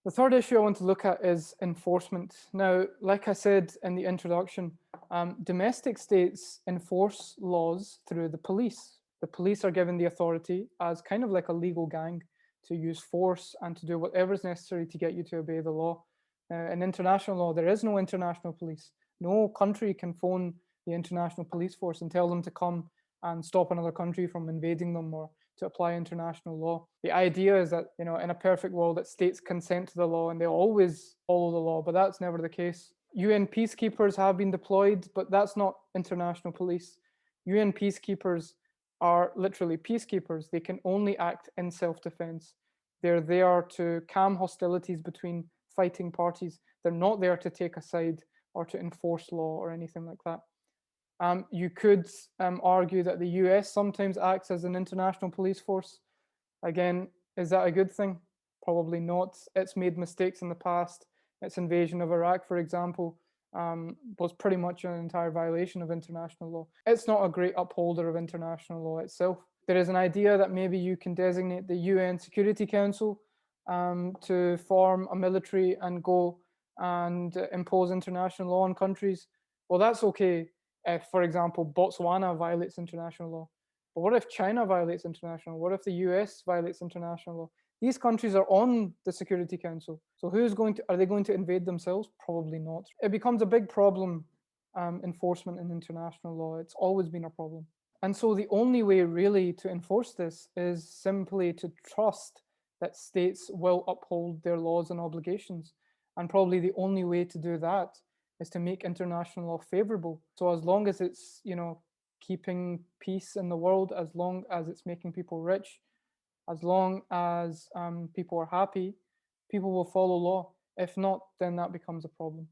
The third issue I want to look at is enforcement. Now, like I said in the introduction, domestic states enforce laws through the police. The police are given the authority as kind of like a legal gang to use force and to do whatever is necessary to get you to obey the law. In international law, there is no international police. No country can phone the international police force and tell them to come and stop another country from invading them or to apply international law. The idea is that, in a perfect world, that states consent to the law and they always follow the law, but that's never the case. UN peacekeepers have been deployed, but that's not international police. UN peacekeepers are literally peacekeepers. They can only act in self-defense. They're there to calm hostilities between fighting parties. They're not there to take a side or to enforce law or anything like that. You could argue that the US sometimes acts as an international police force. Again, is that a good thing? Probably not. It's made mistakes in the past. Its invasion of Iraq, for example, was pretty much an entire violation of international law. It's not a great upholder of international law itself. There is an idea that maybe you can designate the UN Security Council to form a military and go and impose international law on countries. Well, that's okay if, for example, Botswana violates international law. But what if China violates international law? What if the US violates international law? These countries are on the Security Council. So are they going to invade themselves? Probably not. It becomes a big problem, enforcement in international law. It's always been a problem. And so the only way really to enforce this is simply to trust that states will uphold their laws and obligations. And probably the only way to do that is to make international law favorable. So as long as it's, keeping peace in the world, as long as it's making people rich, as long as people are happy, people will follow law. If not, then that becomes a problem.